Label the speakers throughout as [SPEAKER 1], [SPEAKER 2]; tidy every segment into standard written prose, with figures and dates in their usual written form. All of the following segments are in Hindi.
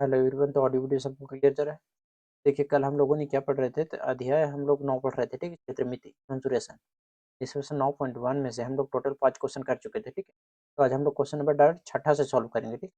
[SPEAKER 1] हेलो एवरीवन, तो ऑडियो वीडियो सबको क्लियर जा रहा है। देखिए, कल हम लोगों ने क्या पढ़ रहे थे, तो अध्याय हम लोग 9 पढ़ रहे थे, ठीक है, क्षेत्रमिति कंसुरेशन। इसमें से 9.1 में से हम लोग टोटल 5 क्वेश्चन कर चुके थे, ठीक है। तो आज हम लोग क्वेश्चन नंबर डायरेक्ट छठा से सॉल्व करेंगे, ठीक।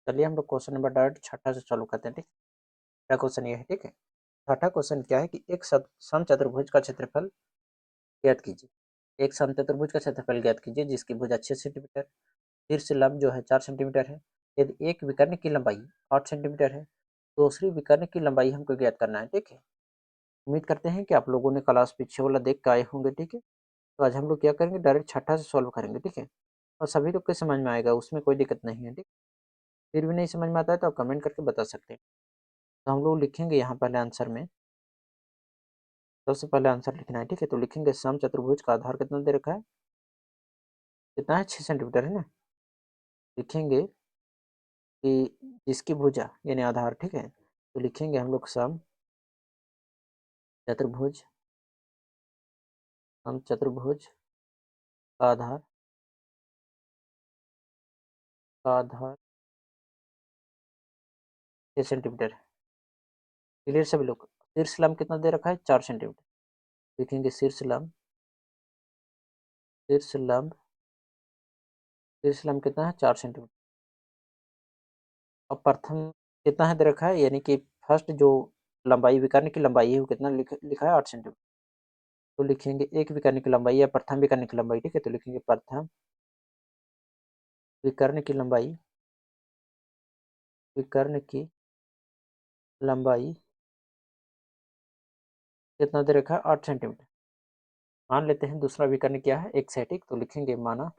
[SPEAKER 1] चलिए हम लोग क्वेश्चन नंबर डायरेक्ट छठा से सॉल्व करते हैं, ठीक। क्या क्वेश्चन ये है, ठीक है। छठा क्वेश्चन क्या है कि एक समचतुर्भुज का क्षेत्रफल ज्ञात कीजिए। एक समचतुर्भुज का क्षेत्रफल ज्ञात कीजिए जिसकी भुजा 6 सेंटीमीटर, शीर्ष लंब जो है 4 सेंटीमीटर है। यदि एक विकर्ण की लंबाई 8 सेंटीमीटर है, दूसरी विकर्ण की लंबाई हमको ज्ञात करना है, ठीक है। उम्मीद करते हैं कि आप लोगों ने क्लास पीछे वाला देख के आए होंगे, ठीक है। तो आज हम लोग क्या करेंगे, डायरेक्ट छठा से सॉल्व करेंगे, ठीक है। और सभी लोग के समझ में आएगा, उसमें कोई दिक्कत नहीं है, ठीक। फिर भी नहीं समझ में आता है तो आप कमेंट करके बता सकते हैं। तो हम लोग लिखेंगे यहाँ पहले आंसर में, सबसे पहले आंसर लिखना है, ठीक है। तो लिखेंगे समचतुर्भुज का आधार कितना दे रखा है, कितना है, 6 सेंटीमीटर है ना। लिखेंगे कि जिसकी भुजा यानी आधार, ठीक है। तो लिखेंगे हम लोग सम चतुर्भुज, सम चतुर्भुज का आधार, का आधार 6 सेंटीमीटर है। क्लियर सभी लोग। शीर्ष लंब कितना दे रखा है, 4 सेंटीमीटर। लिखेंगे शीर्ष लंब, शीर्ष लंब, शीर्ष लंब कितना है, 4 सेंटीमीटर। और प्रथम कितना है दे रखा है, यानी कि फर्स्ट जो लंबाई विकर्ण की लंबाई है वो कितना लिखा है, 8 सेंटीमीटर। तो लिखेंगे एक विकर्ण की लंबाई या प्रथम विकर्ण की लंबाई, ठीक है। तो लिखेंगे प्रथम विकर्ण की लंबाई, विकर्ण की लंबाई कितना दे रखा है, 8 सेंटीमीटर। मान लेते हैं दूसरा विकर्ण क्या है, x है, ठीक। तो लिखेंगे माना,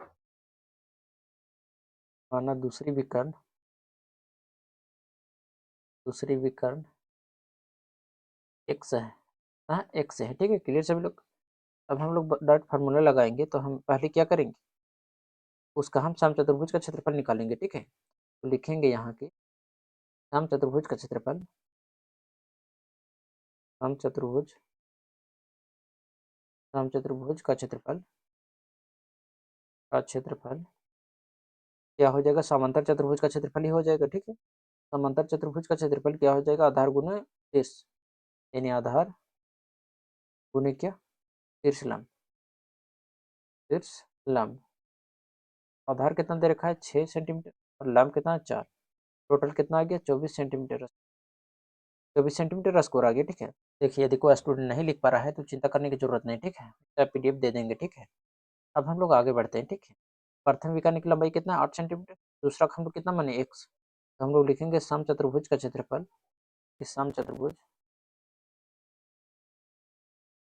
[SPEAKER 1] माना दूसरी विकर्ण, दूसरी विकर्ण x है, हाँ x है, ठीक है। क्लियर सभी लोग। अब हम लोग डॉट फार्मूला लगाएंगे, तो हम पहले क्या करेंगे, उसका हम समचतुर्भुज का क्षेत्रफल निकालेंगे, ठीक है। तो लिखेंगे यहाँ के समचतुर्भुज का क्षेत्रफल, समचतुर्भुज, समचतुर्भुज का क्षेत्रफल, का क्षेत्रफल क्या हो जाएगा, समांतर चतुर्भुज का क्षेत्रफल ही हो जाएगा, ठीक है। समांतर चतुर्भुज का क्षेत्रफल क्या हो जाएगा, आधार गुना शीर्ष, यानी आधार गुने क्या, शीर्ष लंब, शीर्ष लंब। आधार कितना दे रखा है, 6 सेंटीमीटर, और लंब कितना है, 4। टोटल कितना आ गया, 24 सेंटीमीटर, 24 सेंटीमीटर स्कोर आ गया, ठीक है। देखिए, यदि कोई स्टूडेंट नहीं लिख पा रहा है तो चिंता करने की जरूरत नहीं, ठीक है। पीडीएफ दे देंगे, ठीक है। अब हम लोग आगे बढ़ते हैं, ठीक है। प्रथम विकर्ण की लंबाई कितना है, 8 सेंटीमीटर। दूसरा खंड कितना माने, x। तो हम लोग लिखेंगे समचतुर्भुज का क्षेत्रफल, समचतुर्भुज,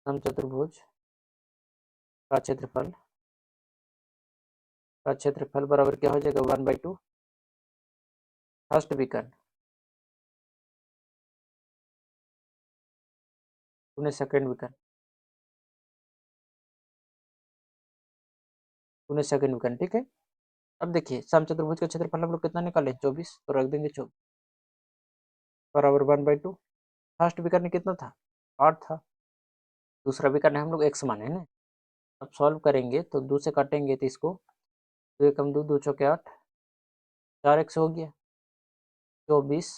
[SPEAKER 1] समचतुर्भुज का क्षेत्रफल, का क्षेत्रफल बराबर क्या हो जाएगा, 1/2 फर्स्ट विकर्ण गुने सेकंड विकर्ण, गुने सेकंड विकर्ण, ठीक है। अब देखिए, समचतुर्भुज का क्षेत्रफल हम लोग कितना निकाले, 24। तो रख देंगे 24 बराबर 1/2। फर्स्ट विकर्ण कितना था, 8 था। दूसरा विकर्ण हम लोग x माने ना। अब सॉल्व करेंगे तो 2 से काटेंगे तो इसको, 2 एकम 2, 2 चौके 8, 4x हो गया। 24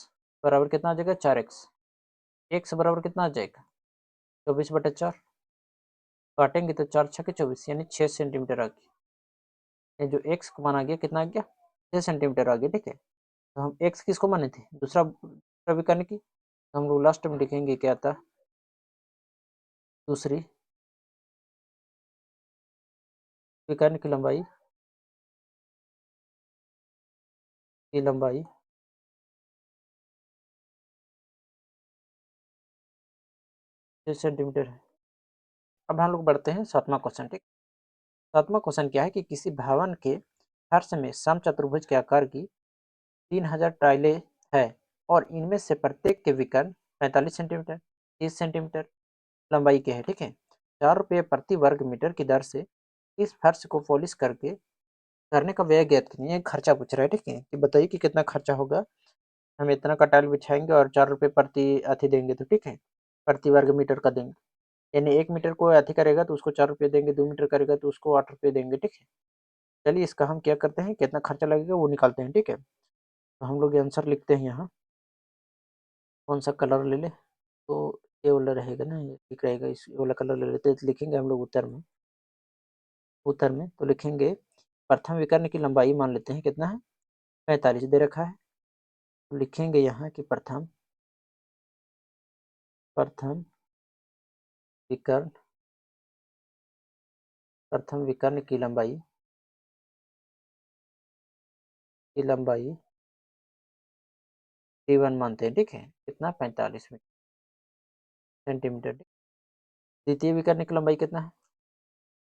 [SPEAKER 1] बराबर कितना आ जाएगा, 4x। x बराबर कितना आ जाएगा, 24/4। काटेंगे तो 4 छके 24, यानी 6 सेंटीमीटर आ गया। ये जो x को माना गया कितना आ गया, 6 सेंटीमीटर आ गया, ठीक है। तो हम x किसको माने थे, दूसरा दूसरा विकर्ण की। तो हम लोग लास्ट में लिखेंगे क्या था, दूसरी विकर्ण की लंबाई, की लंबाई 6 सेंटीमीटर है। अब हम लोग बढ़ते हैं सातवां क्वेश्चन, ठीक। सातवां क्वेश्चन क्या है कि किसी भवन के फर्श में समचतुर्भुज के आकार की 3000 टाइलें है, और इनमें से प्रत्येक के विकर्ण 45 सेंटीमीटर, 30 सेंटीमीटर लंबाई के हैं, ठीक है। 4 रुपये प्रति वर्ग मीटर की दर से इस फर्श को पॉलिश करके करने का व्यय ज्ञात कीजिए। खर्चा पूछ रहा है, ठीक है, कि बताइए कि कितना खर्चा होगा। हम इतना का टाइल बिछाएंगे और 4 रुपये प्रति अथी देंगे, तो ठीक है, प्रति वर्ग मीटर का देंगे। यानी 1 मीटर को अथी करेगा तो उसको 4 रुपये देंगे, 2 मीटर करेगा तो उसको 8 रुपये देंगे, ठीक है। चलिए इसका हम क्या करते हैं, कितना खर्चा लगेगा वो निकालते हैं, ठीक है। तो हम लोग आंसर लिखते हैं यहाँ, कौन सा कलर ले ले, तो ये वाला रहेगा ना, ये ठीक रहेगा, इस वाला कलर ले लेते हैं। तो लिखेंगे हम लोग उत्तर में तो लिखेंगे प्रथम विकर्ण की लंबाई मान लेते हैं कितना है, 45 दे रखा है। तो लिखेंगे यहाँ कि प्रथम विकर्ण की लंबाई d1 मानते हैं, ठीक है, कितना 45 सेंटीमीटर। द्वितीय विकर्ण की लंबाई कितना है,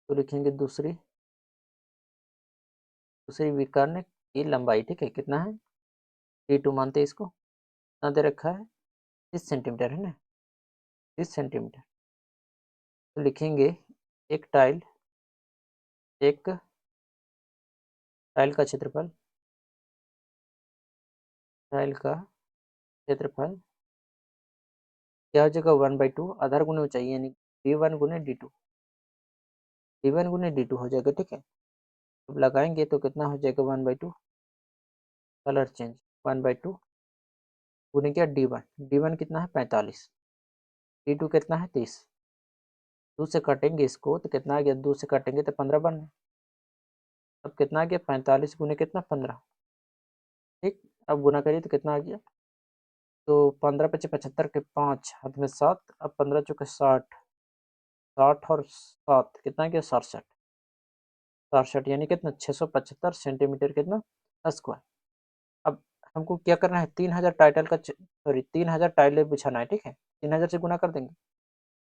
[SPEAKER 1] तो लिखेंगे दूसरी विकर्ण की लंबाई, ठीक है, कितना है, d2 मानते हैं इसको, कितना दे रखा है, 30 सेंटीमीटर है ना, 30 सेंटीमीटर। तो लिखेंगे एक टाइल का क्षेत्रफल, क्या हो जाएगा 1/2, आधार गुने ऊंचाई यानी d1 हो जाएगा, ठीक है। अब लगाएंगे तो कितना हो जाएगा 1/2, कलर चेंज 1/2 गुने क्या d1 कितना है 45, d2 कितना है 30, 2 से काटेंगे इसको तो कितना आ गया, 2 से काटेंगे तो 15 बन, अब कितना आ गया 45 गुने कितना 15, ठीक। अब गुना करिए तो कितना आ गया, तो 15 पचे 75 के 5 हाथ में 7, अब 15 चौके 60, 60 और 7 कितना गया 67, यानी कितना 675 सेंटीमीटर कितना स्क्वायर। अब हमको क्या करना है, 3000 टाइलें बिछाना है, ठीक है, 3000 से गुना कर देंगे,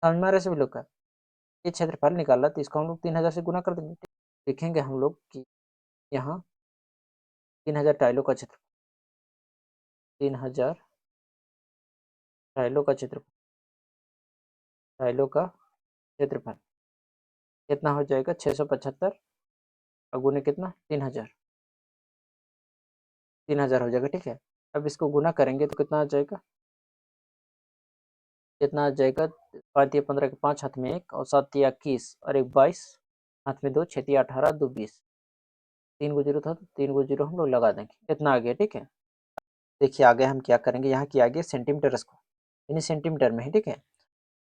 [SPEAKER 1] समझ में आ रहा है सभी लोग का, ये क्षेत्रफल निकाला तो इसको हम लोग 3000 से गुना कर देंगे, ठीक? लिखेंगे हम लोग कि यहाँ 3000 टाइलों का क्षेत्रफल, 3000 टाइलों का क्षेत्रफल कितना हो जाएगा 675 और गुने कितना 3000 हो जाएगा, ठीक है। अब इसको गुना करेंगे तो कितना आ जाएगा, 5 या 15 के 5 हाथ में 1 और 7 या 21 और 1 22 हाथ में 2 6 या 18 2 20, 3 को जीरो था तो 3 को जीरो हम लोग लगा देंगे, इतना आ गया, ठीक है। देखिए आगे हम क्या करेंगे, यहाँ की आगे सेंटीमीटर स्क्वायर यानी सेंटीमीटर में है, ठीक है।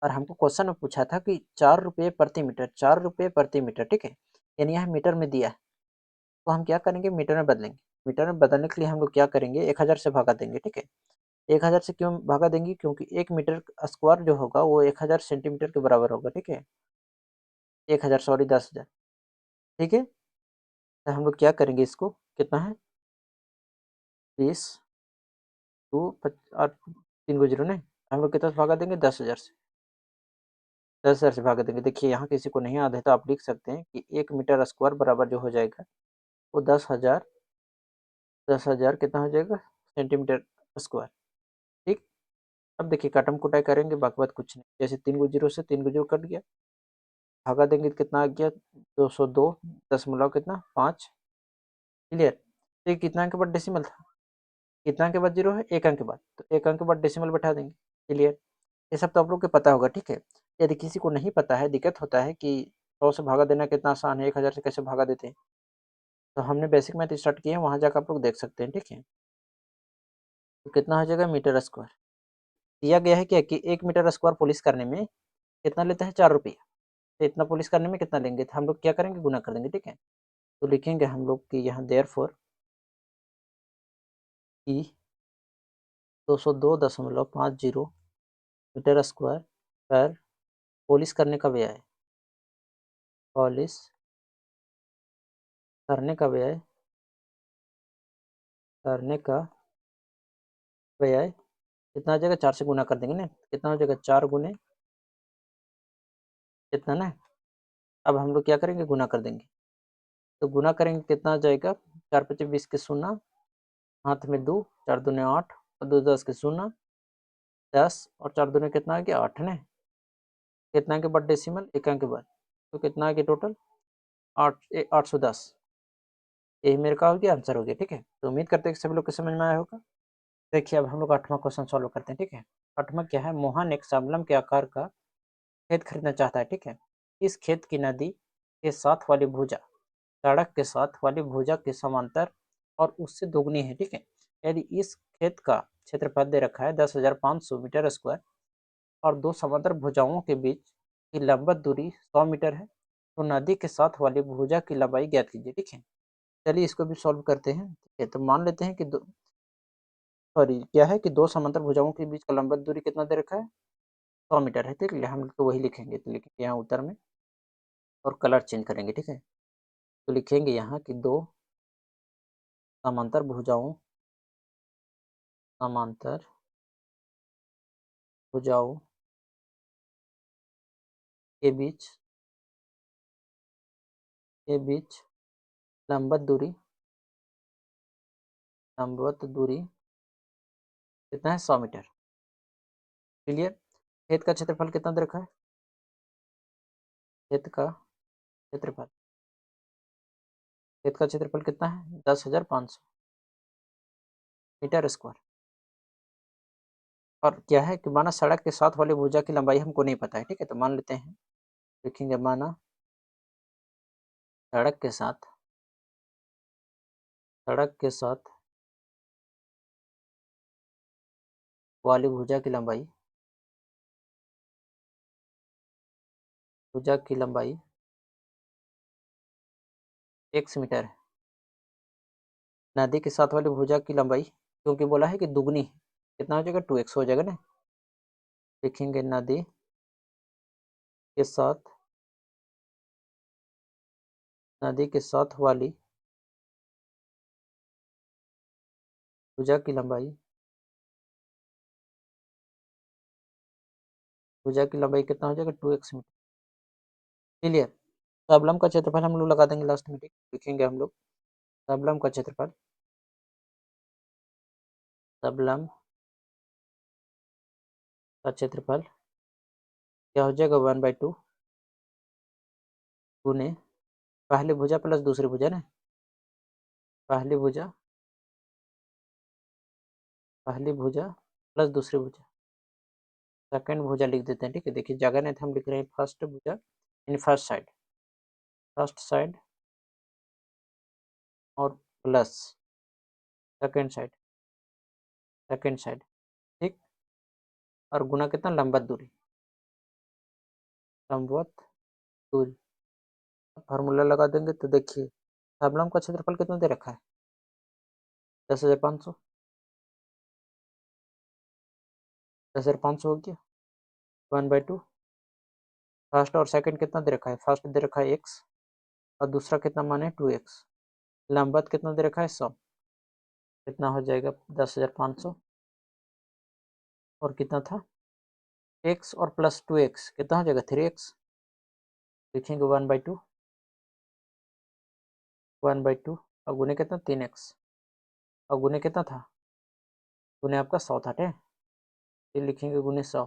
[SPEAKER 1] और हमको क्वेश्चन में पूछा था कि 4 रुपये प्रति मीटर, 4 रुपये प्रति मीटर, ठीक है, यानी यहाँ मीटर में दिया है, तो हम क्या करेंगे मीटर में बदलेंगे। मीटर में बदलने के लिए हम लोग क्या करेंगे 1000 से भागा देंगे, ठीक है। 1000 से क्यों भागा देंगे, क्योंकि 1 मीटर स्क्वायर जो होगा वो 1000 सेंटीमीटर के बराबर होगा, ठीक है, 1000 सॉरी 10,000, ठीक है। तो हम लोग क्या करेंगे इसको, कितना है 20 और 3 को जीरो नहीं, हम लोग कितना से भागा देंगे 10,000 से, 10,000 से भागा देंगे। देखिए यहाँ किसी को नहीं याद है तो आप लिख सकते हैं कि 1 मीटर स्क्वायर बराबर जो हो जाएगा वो 10,000 कितना हो जाएगा सेंटीमीटर स्क्वायर, ठीक। अब देखिए काटम कुटाई करेंगे, बाकी बात कुछ नहीं, जैसे 3 को जीरो से 3 को जीरो कट गया, भागा देंगे तो कितना आ गया 202 दशमलव कितना 5, क्लियर। तो ये कितना अंक के बाद डेसिमल था, कितना अंक के बाद जीरो है, एक अंक के बाद, तो एक अंक के बाद डेसिमल बैठा देंगे, क्लियर। ये सब तो आप लोग को पता होगा, ठीक है। यदि किसी को नहीं पता है, दिक्कत होता है कि 100 से भागा देना कितना आसान है, 1000 से कैसे भागा देते हैं, तो हमने बेसिक मैथ स्टार्ट किए हैं, वहाँ जाकर आप लोग देख सकते हैं, ठीक है। तो कितना हो जाएगा मीटर स्क्वायर, दिया गया है क्या कि 1 मीटर स्क्वायर पॉलिश करने में कितना लेते हैं 4 रुपये, तो इतना पॉलिश करने में कितना लेंगे, तो हम लोग क्या करेंगे गुना कर देंगे, ठीक है। तो लिखेंगे हम लोग कि यहाँ देयरफॉर कि 202.50 मीटर स्क्वायर पर पॉलिश करने का व्यय है, पॉलिश करने का व्यय कितना आ जाएगा, 4 से गुना कर देंगे ना, कितना हो जाएगा 4 गुने कितना ना। अब हम लोग क्या करेंगे गुना कर देंगे, तो गुना करेंगे कितना आ जाएगा, 4 पचे 20 के शून्य, हाथ में 2, 4 दूने 8 और 2 10 के शून्य 10 और 4 दूने कितना आ गया 8 ने, कितना के बाद डेसिमल एक अंक के बाद, तो कितना आ गया टोटल 810, यही मेरे का हो गया आंसर हो गया, ठीक है। तो उम्मीद करते हैं कि सभी लोग को समझ में आया होगा। देखिए अब हम लोग 8वां क्वेश्चन सॉल्व करते हैं, ठीक है। 8वां क्या है, मोहन एक शाबलम के आकार का खेत खरीदना चाहता है, ठीक है। इस खेत की नदी के साथ वाली भुजा सड़क के साथ वाली भुजा के समांतर और उससे दोगुनी है, ठीक है। यदि इस खेत का क्षेत्रफल दे रखा है 10,500 मीटर स्क्वायर और दो समांतर भुजाओं के बीच की लंबवत दूरी 100 मीटर है, तो नदी के साथ वाली भुजा की लंबाई ज्ञात कीजिए। ठीक है, चलिए इसको भी सॉल्व करते हैं। ठीक है, तो मान लेते हैं कि सॉरी क्या है कि दो समांतर भुजाओं के बीच का लंबवत दूरी कितना दे रखा है, 100 मीटर है। ठीक है, हम तो वही लिखेंगे, तो लिखेंगे यहाँ उत्तर में और कलर चेंज करेंगे। ठीक है, तो लिखेंगे यहाँ कि दो समांतर भुजाओं के बीच लंबवत दूरी कितना है, 100 मीटर। क्लियर। खेत का क्षेत्रफल कितना दे रखा है, खेत का क्षेत्रफल कितना है, 10,500 मीटर स्क्वायर। और क्या है कि माना सड़क के साथ वाली भुजा की लंबाई हमको नहीं पता है। ठीक है, तो मान लेते हैं, लिखेंगे माना सड़क के साथ वाली भुजा की लंबाई x मीटर है। नदी के साथ वाली भुजा की लंबाई क्योंकि बोला है कि दुगनी है, कितना हो जाएगा, 2x हो जाएगा ना। लिखेंगे नदी के साथ वाली भुजा की कितना हो जाएगा, 2x मीटर। क्लियर। सबलम का क्षेत्रफल हम लोग लगा देंगे लास्ट में। ठीक, लिखेंगे हम लोग सबलम का क्षेत्रफल क्या हो जाएगा, 1/2 गुने पहली भुजा प्लस दूसरी भुजा ना, पहली भुजा प्लस दूसरी भुजा, सेकंड भुजा लिख देते हैं। ठीक है, देखिए जगह नहीं था, हम लिख रहे हैं फर्स्ट भुजा इन फर्स्ट साइड और प्लस सेकंड साइड। ठीक, और गुना कितना, लंबवत दूरी। फार्मूला लगा देंगे तो देखिए सबलम का क्षेत्रफल कितना दे रखा है, 10,500 हो गया, 1/2। फर्स्ट और सेकंड कितना दे रखा है, फर्स्ट दे रखा है x और दूसरा कितना माने 2x। लंबवत कितना दे रखा है, 100, कितना हो जाएगा 10,500 और कितना था x और प्लस 2x कितना हो जाएगा 3x। लिखेंगे 1/2 और गुने कितना 3x और गुने कितना था, गुने आपका 100 था। ठीक, ये लिखेंगे गुने 100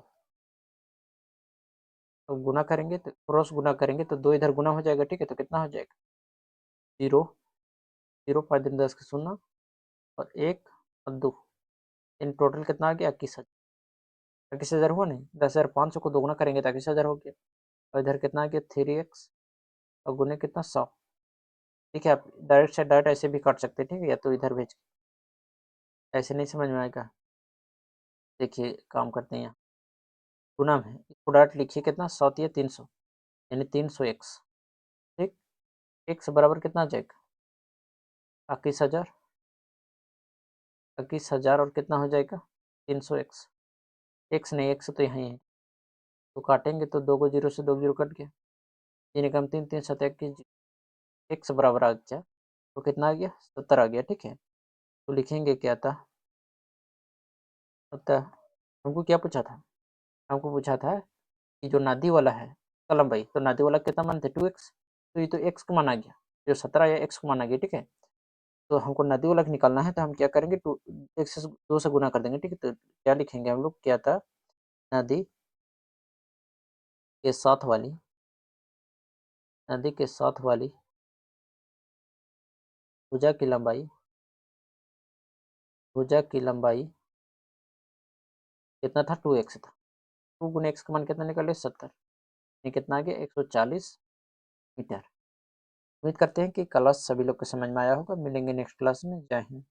[SPEAKER 1] तो गुना करेंगे तो क्रॉस गुना करेंगे तो दो इधर गुना हो जाएगा। ठीक है, तो कितना हो जाएगा, 0 5 दिन 10 के 0 और 1 और 2, इन टोटल कितना आ गया, 21,000 हुआ नहीं, 10,500 को दोगुना करेंगे तो 21,000 हो गया। और इधर कितना आ गया 3x और गुने कितना 100। ठीक है, आप डायरेक्ट से डायरेक्ट ऐसे भी काट सकते हैं। ठीक है, या तो इधर भेज, ऐसे नहीं समझ में आएगा। देखिए काम करते हैं, यहाँ गुना में इसको डायरेक्ट लिखिए कितना 100 या 300 यानी 300x। ठीक, x बराबर कितना आ जाएगा 21,000 और कितना हो जाएगा 300x। x नहीं, x तो यहाँ ही है, तो काटेंगे तो दो को जीरो से दो जीरो कट गया, तीन एकम 3 3 7 21, x बराबर आ गया तो कितना आ गया 70 आ गया। ठीक है, तो लिखेंगे क्या था, अतः हमको क्या पूछा था, हमको पूछा था कि जो नदी वाला है कलम भाई, तो नदी वाला कितना मान थे 2x, तो ये तो x को माना गया, जो 17 या x को माना गया। ठीक है, तो हमको नदी वाला निकालना है, तो हम क्या करेंगे 2 x से 2 से गुना कर देंगे। ठीक है, तो क्या लिखेंगे हम लोग, क्या था, नदी के साथ वाली भुजा की लंबाई कितना था, 2x था, 2 गुना x का मान कितना निकाले 70, ये कितना आ गया 140 मीटर। उम्मीद करते हैं कि क्लास सभी लोग को समझ में आया होगा। मिलेंगे नेक्स्ट क्लास में। जय हिंद।